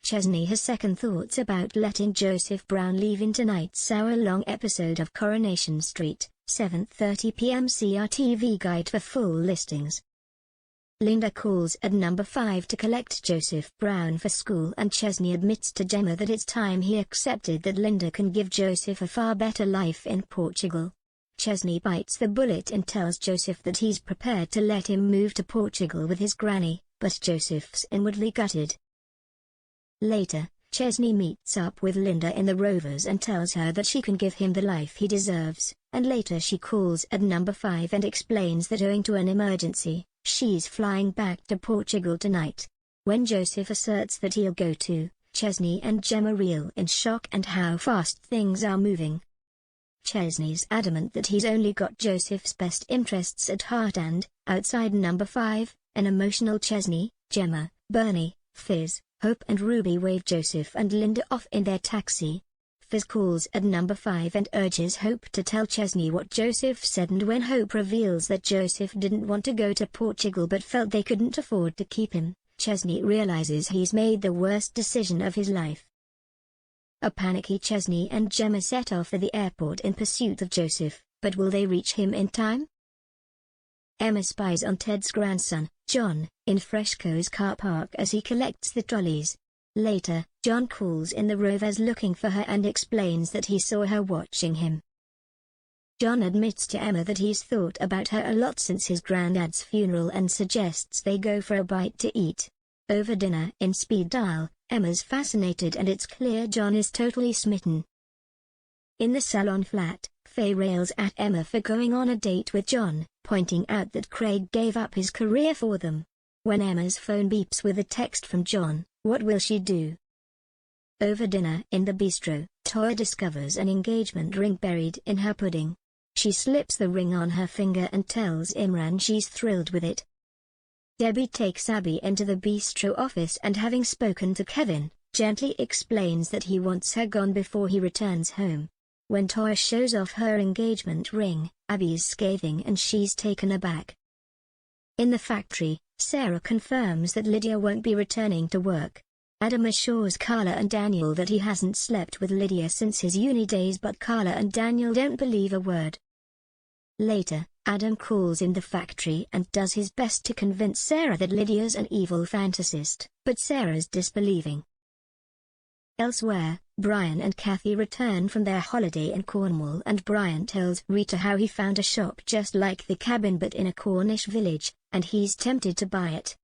Chesney has second thoughts about letting Joseph Brown leave in tonight's hour-long episode of Coronation Street, 7:30 p.m. See our TV guide for full listings. Linda calls at number 5 to collect Joseph Brown for school, and Chesney admits to Gemma that it's time he accepted that Linda can give Joseph a far better life in Portugal. Chesney bites the bullet and tells Joseph that he's prepared to let him move to Portugal with his granny, but Joseph's inwardly gutted. Later, Chesney meets up with Linda in the Rovers and tells her that she can give him the life he deserves, and later she calls at number 5 and explains that owing to an emergency, she's flying back to Portugal tonight. When Joseph asserts that he'll go too, Chesney and Gemma reel in shock and how fast things are moving. Chesney's adamant that he's only got Joseph's best interests at heart, and, outside number 5, an emotional Chesney, Gemma, Bernie, Fizz, Hope and Ruby wave Joseph and Linda off in their taxi. Fizz calls at number 5 and urges Hope to tell Chesney what Joseph said, and when Hope reveals that Joseph didn't want to go to Portugal but felt they couldn't afford to keep him, Chesney realizes he's made the worst decision of his life. A panicky Chesney and Gemma set off for the airport in pursuit of Joseph, but will they reach him in time? Emma spies on Ted's grandson, John, in Freshco's car park as he collects the trolleys. Later, John calls in the Rovers looking for her and explains that he saw her watching him. John admits to Emma that he's thought about her a lot since his granddad's funeral and suggests they go for a bite to eat. Over dinner in speed dial, Emma's fascinated and it's clear John is totally smitten. In the salon flat, Faye rails at Emma for going on a date with John, pointing out that Craig gave up his career for them. When Emma's phone beeps with a text from John, what will she do? Over dinner in the bistro, Toya discovers an engagement ring buried in her pudding. She slips the ring on her finger and tells Imran she's thrilled with it. Debbie takes Abby into the bistro office and, having spoken to Kevin, gently explains that he wants her gone before he returns home. When Toya shows off her engagement ring, Abby's scathing and she's taken aback. In the factory, Sarah confirms that Lydia won't be returning to work. Adam assures Carla and Daniel that he hasn't slept with Lydia since his uni days, but Carla and Daniel don't believe a word. Later, Adam calls in the factory and does his best to convince Sarah that Lydia's an evil fantasist, but Sarah's disbelieving. Elsewhere, Brian and Kathy return from their holiday in Cornwall, and Brian tells Rita how he found a shop just like the cabin but in a Cornish village, and he's tempted to buy it.